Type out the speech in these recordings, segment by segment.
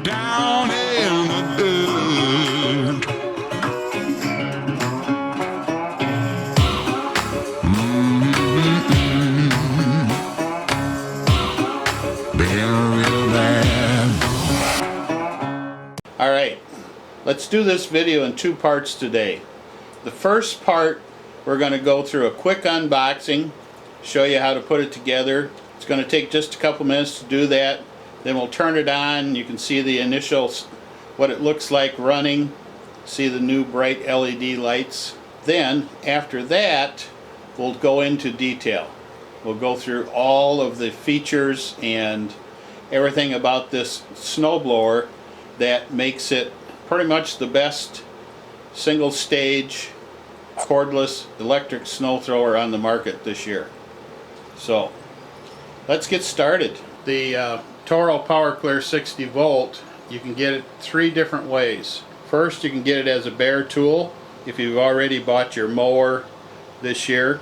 down in the dirt. Been real bad. All right, let's do this video in two parts today. The first part, we're going to go through a quick unboxing, show you how to put it together. It's going to take just a couple minutes to do that. Then we'll turn it on. You can see the initial, what it looks like running. See the new bright LED lights. Then, after that, we'll go into detail. We'll go through all of the features and everything about this snowblower that makes it pretty much the best single stage cordless electric snow thrower on the market this year. So let's get started. The Toro PowerClear 60 volt, you can get it three different ways. First, you can get it as a bare tool if you've already bought your mower this year,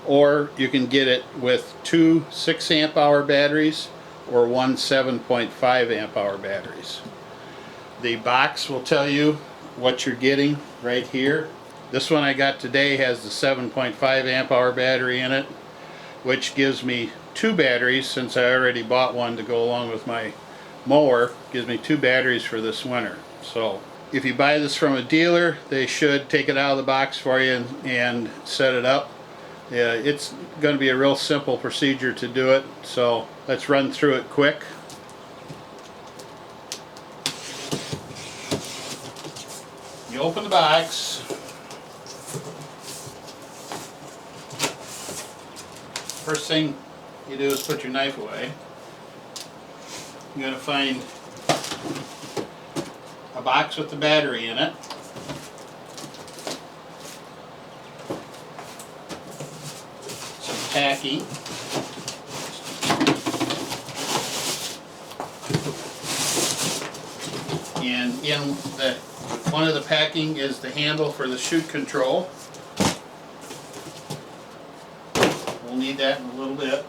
or you can get it with two 6 amp hour batteries or one 7.5 amp hour batteries. The box will tell you what you're getting right here. This one I got today has the 7.5 amp hour battery in it, which gives me two batteries. Since I already bought one to go along with my mower, gives me two batteries for this winter. So if you buy this from a dealer, they should take it out of the box for you and set it up. It's going to be a real simple procedure to do it, so let's run through it quick. You open the box. First thing you do is put your knife away. You're going to find a box with the battery in it. Some packing. And in the one of the packing is the handle for the chute control. We'll need that in a little bit.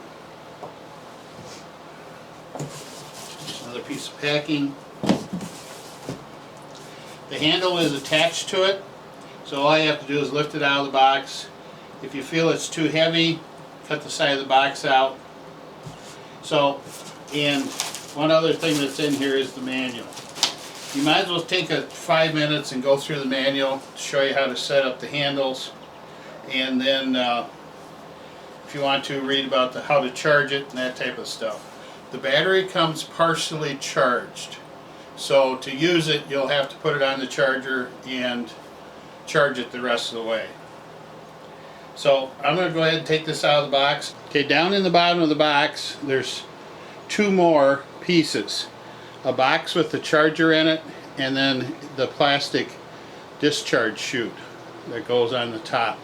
Another piece of packing. The handle is attached to it, so all you have to do is lift it out of the box. If you feel it's too heavy, cut the side of the box out. So, and one other thing that's in here is the manual. You might as well take 5 minutes and go through the manual to show you how to set up the handles, and then if you want to, read about how to charge it and that type of stuff. The battery comes partially charged, so to use it you'll have to put it on the charger and charge it the rest of the way. So I'm going to go ahead and take this out of the box. Okay, down in the bottom of the box there's two more pieces. A box with the charger in it, and then the plastic discharge chute that goes on the top.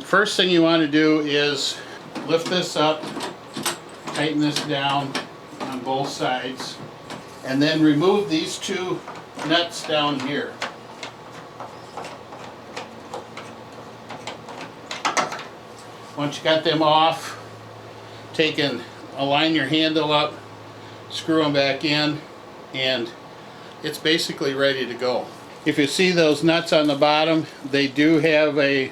First thing you want to do is lift this up, tighten this down on both sides, and then remove these two nuts down here. Once you got them off, align your handle up, screw them back in, and it's basically ready to go. If you see those nuts on the bottom, they do have a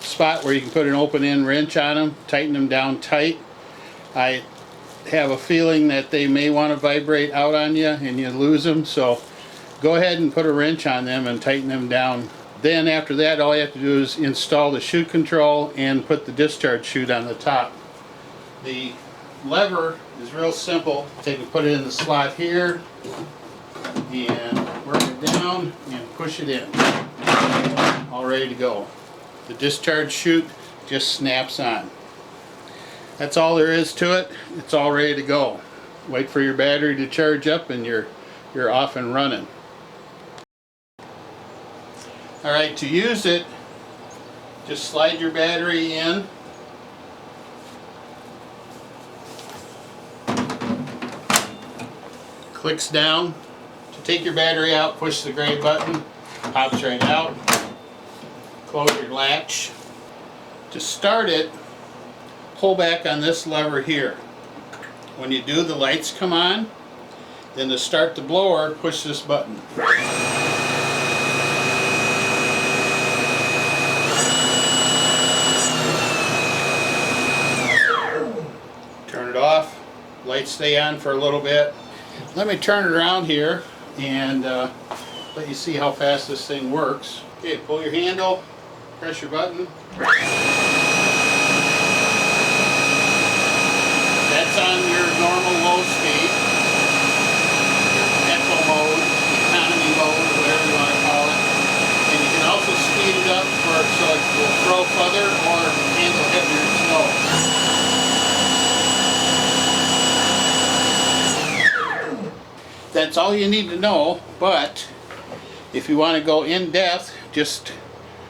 spot where you can put an open-end wrench on them, tighten them down tight. I have a feeling that they may want to vibrate out on you and you lose them, so go ahead and put a wrench on them and tighten them down. Then after that, all you have to do is install the chute control and put the discharge chute on the top. The lever is real simple. Put it in the slot here and work it down and push it in. All ready to go. The discharge chute just snaps on. That's all there is to it. It's all ready to go. Wait for your battery to charge up and you're off and running. Alright, to use it, just slide your battery in. Clicks down. To take your battery out, push the gray button, pops right out. Close your latch. To start it, pull back on this lever here. When you do, the lights come on. Then to start the blower, push this button. Turn it off. Lights stay on for a little bit. Let me turn it around here and let you see how fast this thing works. Okay, pull your handle, press your button. That's on your normal low speed, eco mode, economy mode, or whatever you want to call it. And you can also speed it up so it will throw further or handle heavier snow. That's all you need to know, but if you want to go in depth, just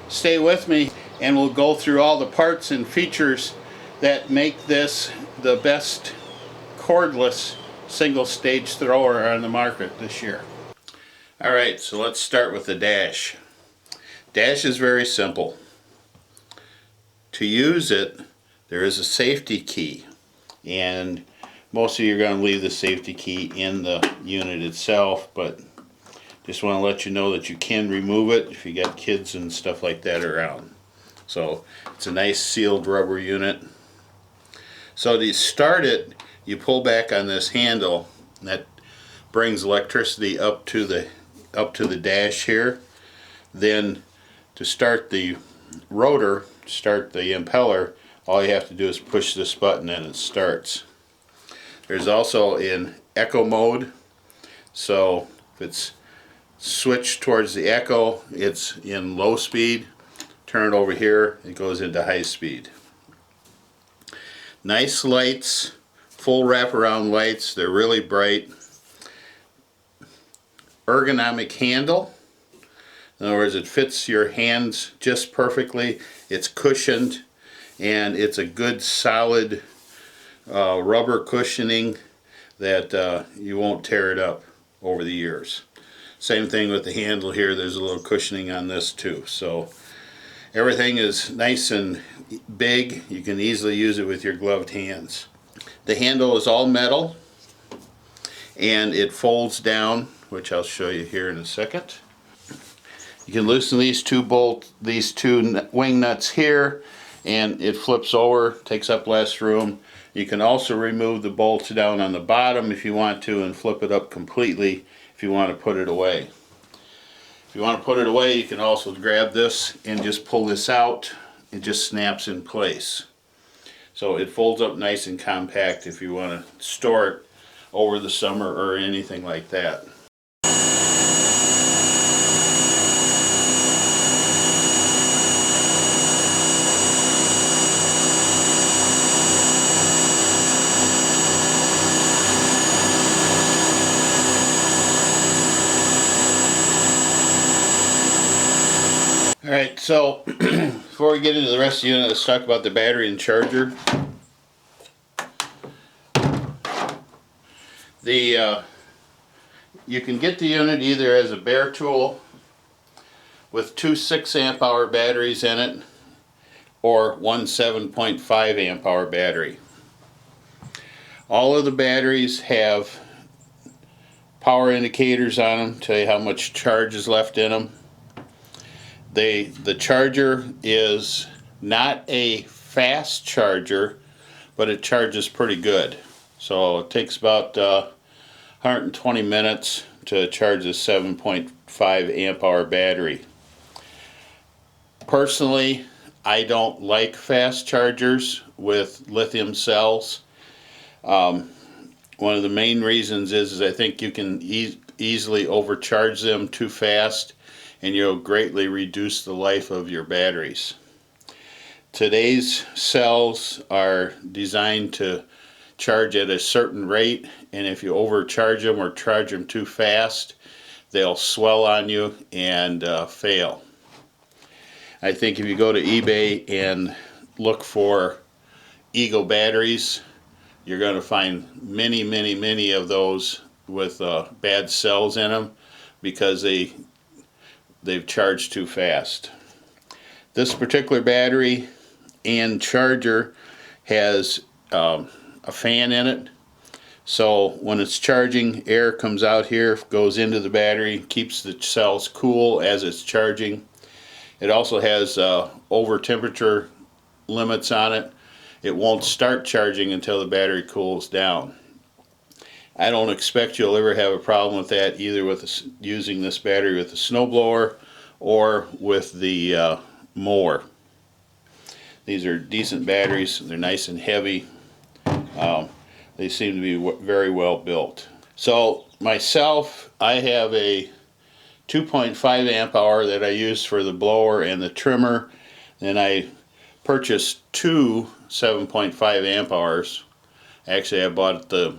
stay with me and we'll go through all the parts and features that make this the best cordless single stage thrower on the market this year. Alright, so let's start with the dash. Dash is very simple. To use it, there is a safety key, and most of you are going to leave the safety key in the unit itself, but just want to let you know that you can remove it if you got kids and stuff like that around. So it's a nice sealed rubber unit. So to start it, you pull back on this handle, and that brings electricity up to the dash here. Then to start the rotor, start the impeller, all you have to do is push this button and it starts. There's also in eco mode, so if it's switched towards the eco, it's in low speed. Turn it over here, it goes into high speed. Nice lights, full wraparound lights, they're really bright. Ergonomic handle, in other words, it fits your hands just perfectly. It's cushioned, and it's a good solid rubber cushioning that you won't tear it up over the years. Same thing with the handle here, there's a little cushioning on this too. So everything is nice and big. You can easily use it with your gloved hands. The handle is all metal and it folds down, which I'll show you here in a second. You can loosen these two wing nuts here, and it flips over, takes up less room. You can also remove the bolts down on the bottom if you want to and flip it up completely if you want to put it away. If you want to put it away, you can also grab this and just pull this out. It just snaps in place. So it folds up nice and compact if you want to store it over the summer or anything like that. Alright, so before we get into the rest of the unit, let's talk about the battery and charger. You can get the unit either as a bare tool with two 6 amp hour batteries in it, or one 7.5 amp hour battery. All of the batteries have power indicators on them, tell you how much charge is left in them. The charger is not a fast charger, but it charges pretty good. So it takes about 120 minutes to charge a 7.5 amp hour battery. Personally, I don't like fast chargers with lithium cells. One of the main reasons is I think you can easily overcharge them too fast, and you'll greatly reduce the life of your batteries. Today's cells are designed to charge at a certain rate, and if you overcharge them or charge them too fast, they'll swell on you and fail. I think if you go to eBay and look for Ego batteries, you're going to find many of those with bad cells in them because they've charged too fast. This particular battery and charger has a fan in it, So when it's charging, air comes out here, goes into the battery, keeps the cells cool as it's charging. It also has over temperature limits on it. It won't start charging until the battery cools down. I don't expect you'll ever have a problem with that, either with using this battery with the snowblower or with the mower. These are decent batteries. They're nice and heavy. They seem to be very well built. So myself, I have a 2.5 amp hour that I use for the blower and the trimmer. Then I purchased two 7.5 amp hours. Actually, I bought the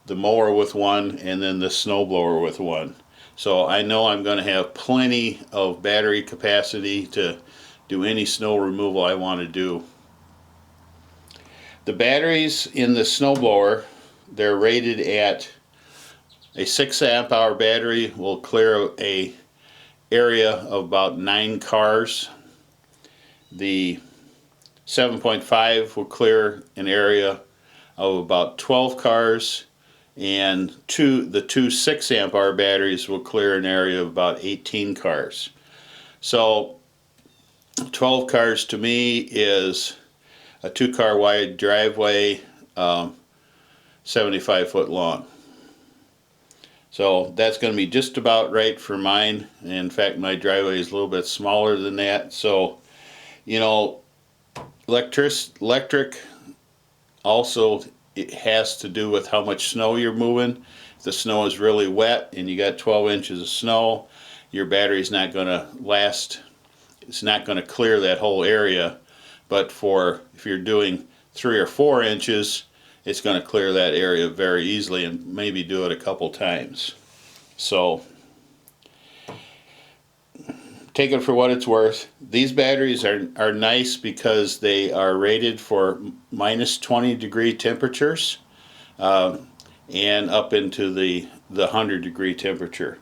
mower with one and then the snowblower with one. So I know I'm going to have plenty of battery capacity to do any snow removal I want to do. The batteries in the snowblower, they're rated at a 6 amp hour battery will clear a area of about 9 cars. The 7.5 will clear an area of about 12 cars, and the two 6 amp hour batteries will clear an area of about 18 cars. So 12 cars to me is a 2-car wide driveway, 75 foot long. So that's going to be just about right for mine. In fact, my driveway is a little bit smaller than that. So, you know, electric also, it has to do with how much snow you're moving. If the snow is really wet and you got 12 inches of snow, your battery's not going to last. It's not going to clear that whole area. But if you're doing 3 or 4 inches, it's going to clear that area very easily, and maybe do it a couple times. So take it for what it's worth. These batteries are nice because they are rated for minus 20 degree temperatures and up into the 100 degree temperature.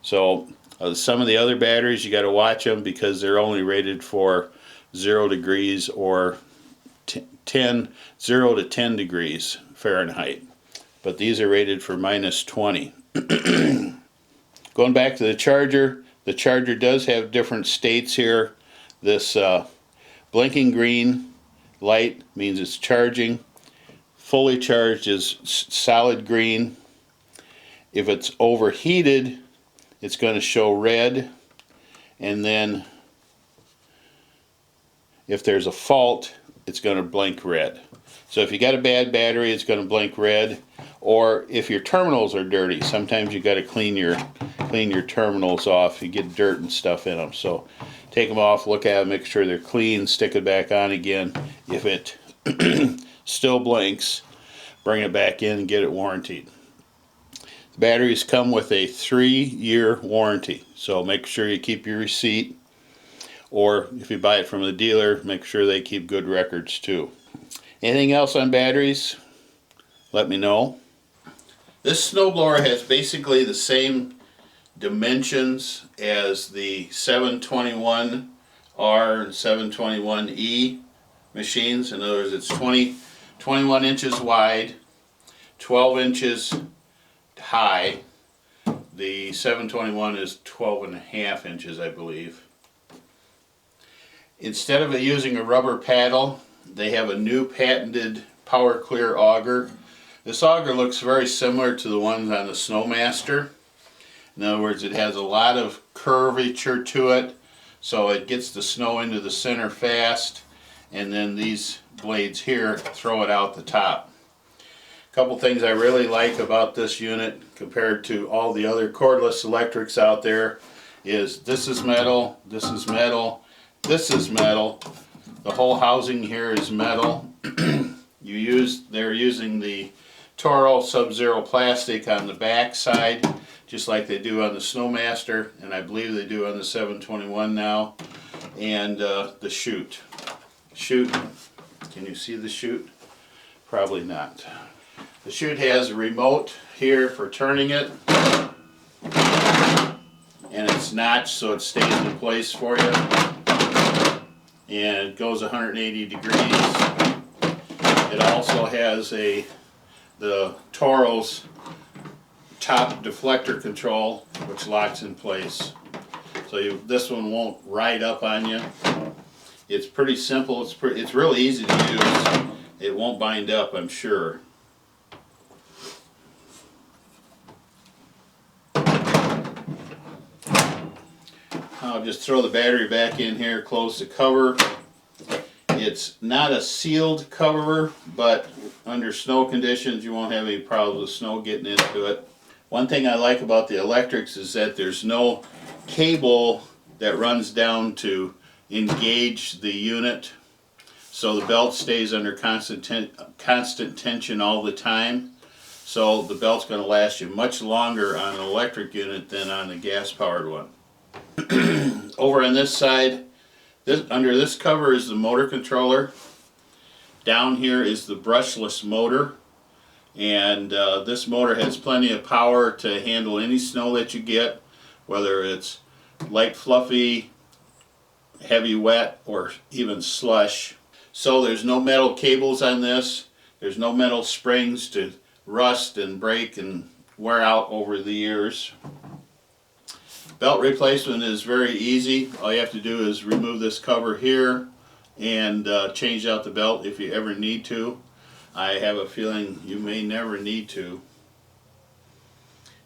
So some of the other batteries, you got to watch them because they're only rated for 0 degrees or 0 to 10 degrees Fahrenheit. But these are rated for minus 20. Going back to the charger does have different states here. This blinking green light means it's charging. Fully charged is solid green. If it's overheated, it's going to show red, and then if there's a fault, it's going to blink red. So if you got a bad battery, it's going to blink red. Or if your terminals are dirty, sometimes you got to clean your terminals off. You get dirt and stuff in them. So take them off, look at them, make sure they're clean, stick it back on again. If it still blinks, bring it back in and get it warrantied. The batteries come with a 3-year warranty, so make sure you keep your receipt, or if you buy it from the dealer, make sure they keep good records too. Anything else on batteries? Let me know. This snowblower has basically the same dimensions as the 721R and 721E machines. In other words, it's 21 inches wide, 12 inches high. The 721 is 12.5 inches, I believe. Instead of using a rubber paddle, they have a new patented power clear auger. This auger looks very similar to the ones on the Snowmaster. In other words, it has a lot of curvature to it, so it gets the snow into the center fast, and then these blades here throw it out the top. A couple things I really like about this unit compared to all the other cordless electrics out there is this is metal, this is metal, this is metal. The whole housing here is metal. They're using the Toro Sub-Zero plastic on the back side, just like they do on the Snowmaster, and I believe they do on the 721 now. And the chute. Can you see the chute? Probably not. The chute has a remote here for turning it, and it's notched so it stays in place for you, and it goes 180 degrees. It also has the the Toro's top deflector control, which locks in place. So this one won't ride up on you. It's pretty simple. It's really easy to use. It won't bind up, I'm sure. I'll just throw the battery back in here, close the cover. It's not a sealed cover, but under snow conditions you won't have any problems with snow getting into it. One thing I like about the electrics is that there's no cable that runs down to engage the unit, so the belt stays under constant tension all the time. So the belt's going to last you much longer on an electric unit than on a gas-powered one. Over on this side, under this cover is the motor controller. Down here is the brushless motor, and this motor has plenty of power to handle any snow that you get, whether it's light fluffy, heavy wet, or even slush. So there's no metal cables on this. There's no metal springs to rust and break and wear out over the years. Belt replacement is very easy. All you have to do is remove this cover here and change out the belt if you ever need to. I have a feeling you may never need to.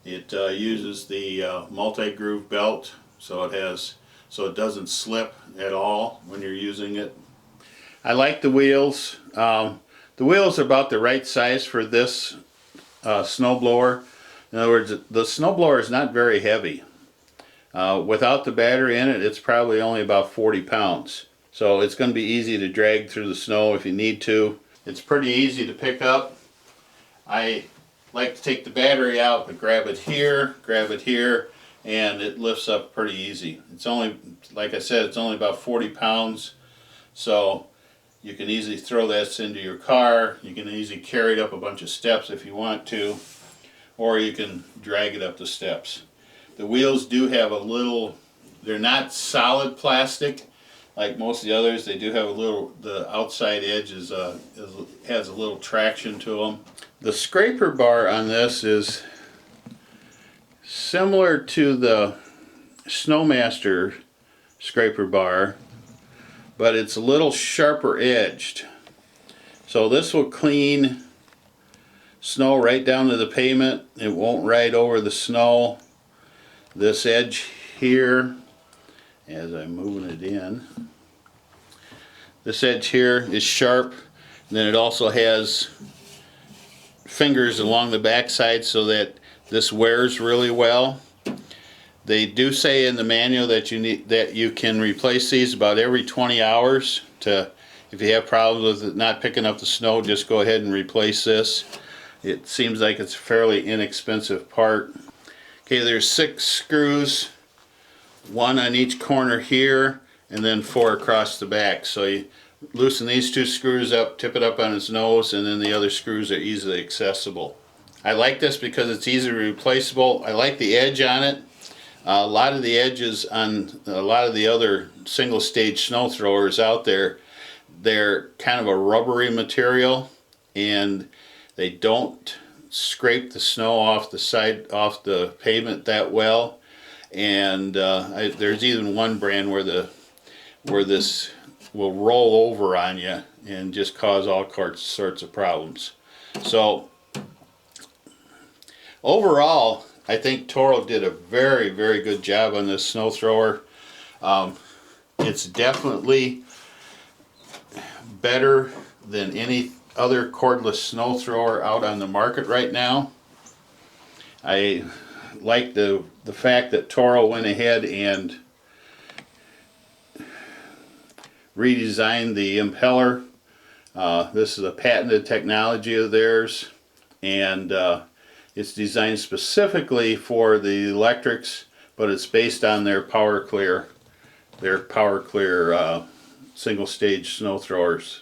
It uses the multi-groove belt, so it doesn't slip at all when you're using it. I like the wheels. The wheels are about the right size for this snowblower. In other words, the snowblower is not very heavy. Without the battery in it, it's probably only about 40 pounds. So it's going to be easy to drag through the snow if you need to. It's pretty easy to pick up. I like to take the battery out and grab it here, and it lifts up pretty easy. It's only, like I said, it's only about 40 pounds. So you can easily throw this into your car. You can easily carry it up a bunch of steps if you want to, or you can drag it up the steps. The wheels do have a little, they're not solid plastic like most of the others. They do have a little, the outside edge has a little traction to them. The scraper bar on this is similar to the Snowmaster scraper bar, but it's a little sharper edged. So this will clean snow right down to the pavement. It won't ride over the snow. This edge here, as I'm moving it in, this edge here is sharp, and then it also has fingers along the back side so that this wears really well. They do say in the manual that you can replace these about every 20 hours. If you have problems with it not picking up the snow, just go ahead and replace this. It seems like it's a fairly inexpensive part. Okay, there's 6 screws, 1 on each corner here, and then 4 across the back. So you loosen these 2 screws up, tip it up on its nose, and then the other screws are easily accessible. I like this because it's easily replaceable. I like the edge on it. A lot of the edges on a lot of the other single stage snow throwers out there, they're kind of a rubbery material, and they don't scrape the snow off the pavement that well. And there's even one brand where this will roll over on you and just cause all sorts of problems. So overall, I think Toro did a very, very good job on this snow thrower. It's definitely better than any other cordless snow thrower out on the market right now. I like the fact that Toro went ahead and redesigned the impeller. This is a patented technology of theirs, and it's designed specifically for the electrics, but it's based on their Power Clear single stage snow throwers.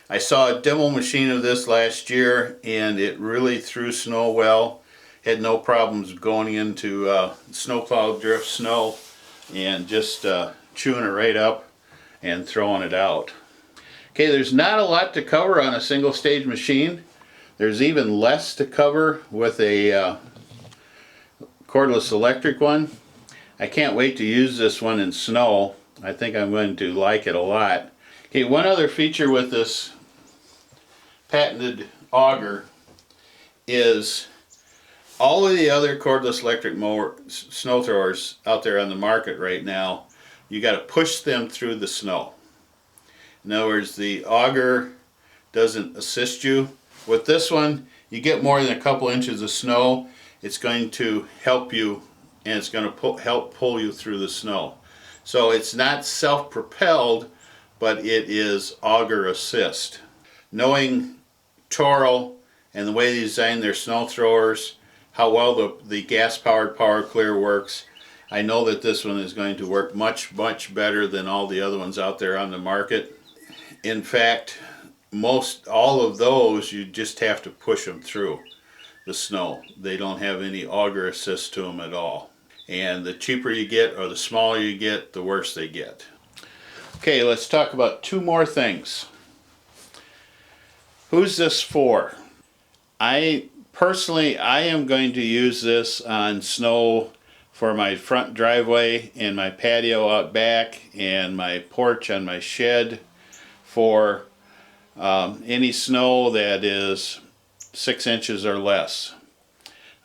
I saw a demo machine of this last year, and it really threw snow well. Had no problems going into snowplow drift snow and just chewing it right up and throwing it out. Okay, there's not a lot to cover on a single stage machine. There's even less to cover with a cordless electric one. I can't wait to use this one in snow. I think I'm going to like it a lot. Okay, one other feature with this patented auger is all of the other cordless electric snow throwers out there on the market right now, you got to push them through the snow. In other words, the auger doesn't assist you. With this one, you get more than a couple inches of snow, it's going to help you, and it's going to help pull you through the snow. So it's not self-propelled, but it is auger assist. Knowing Toro and the way they design their snow throwers, how well the gas-powered Power Clear works, I know that this one is going to work much, much better than all the other ones out there on the market. In fact, all of those, you just have to push them through the snow. They don't have any auger assist to them at all. And the cheaper you get, or the smaller you get, the worse they get. Okay, let's talk about two more things. Who's this for? Personally, I am going to use this on snow for my front driveway and my patio out back and my porch on my shed for any snow that is 6 inches or less.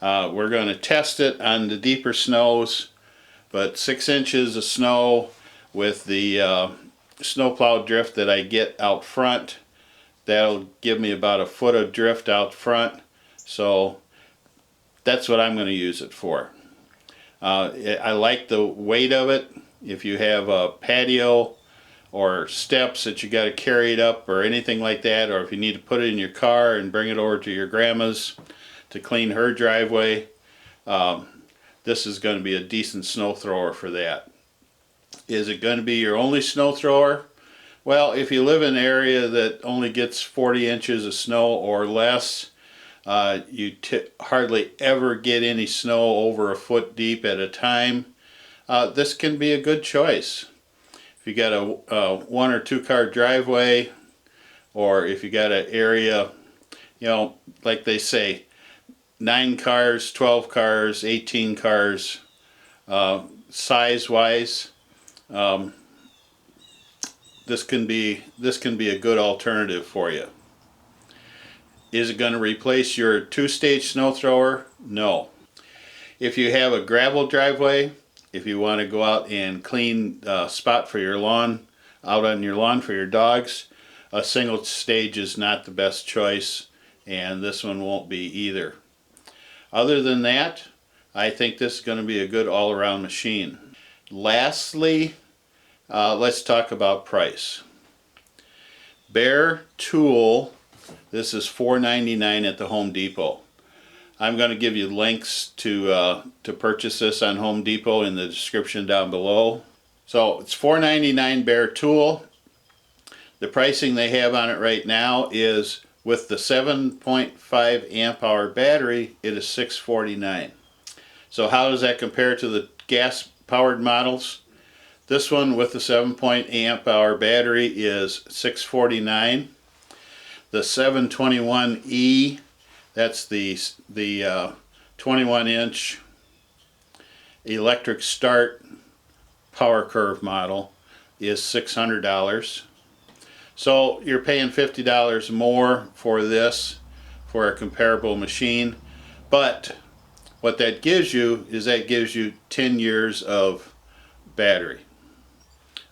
We're going to test it on the deeper snows, but 6 inches of snow with the snowplow drift that I get out front, that'll give me about a foot of drift out front. So that's what I'm going to use it for. I like the weight of it. If you have a patio or steps that you got to carry it up or anything like that, or if you need to put it in your car and bring it over to your grandma's to clean her driveway, this is going to be a decent snow thrower for that. Is it going to be your only snow thrower? Well, if you live in an area that only gets 40 inches of snow or less, you hardly ever get any snow over a foot deep at a time, this can be a good choice. If you got a 1 or 2 car driveway, or if you got an area, like they say, 9 cars, 12 cars, 18 cars, size-wise, this can be a good alternative for you. Is it going to replace your 2-stage snow thrower? No. If you have a gravel driveway, if you want to go out and clean a spot for your lawn, out on your lawn for your dogs, a single stage is not the best choice, and this one won't be either. Other than that, I think this is going to be a good all-around machine. Lastly, let's talk about price. Bare tool, this is $4.99 at the Home Depot. I'm going to give you links to purchase this on Home Depot in the description down below. So it's $4.99 bare tool. The pricing they have on it right now is, with the 7.5 amp hour battery, it is $6.49. So how does that compare to the gas powered models? This one with the 7.0 amp hour battery is $6.49. The 721E, that's the 21-inch electric start power curve model, is $600. So you're paying $50 more for this for a comparable machine, but what that gives you is 10 years of battery.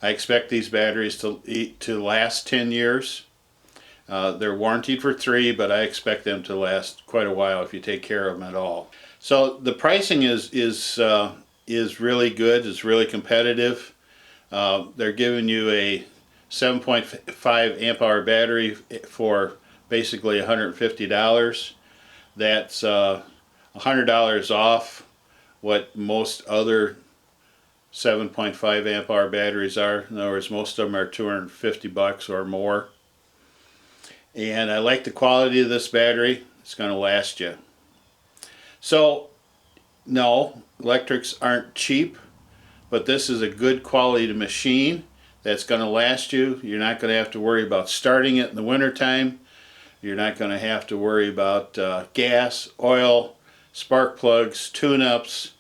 I expect these batteries to last 10 years. They're warranted for 3, but I expect them to last quite a while if you take care of them at all. So the pricing is really good. It's really competitive. They're giving you a 7.5 amp hour battery for basically $150. That's $100 off what most other 7.5 amp hour batteries are. In other words, most of them are $250 or more. And I like the quality of this battery. It's going to last you. So, no, electrics aren't cheap, but this is a good quality machine that's going to last you. You're not going to have to worry about starting it in the wintertime. You're not going to have to worry about gas, oil, spark plugs, tune-ups,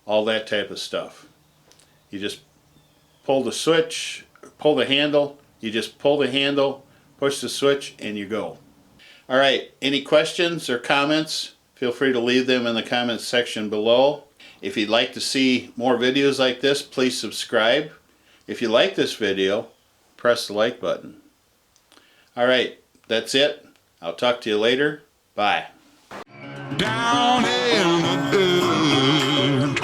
all that type of stuff. You just pull the switch, pull the handle, you just pull the handle, push the switch, and you go. Alright, any questions or comments? Feel free to leave them in the comments section below. If you'd like to see more videos like this, please subscribe. If you like this video, press the like button. Alright, that's it. I'll talk to you later. Bye. Down in the dirt.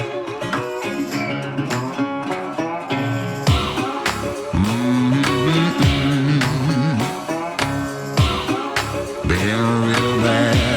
Been real bad.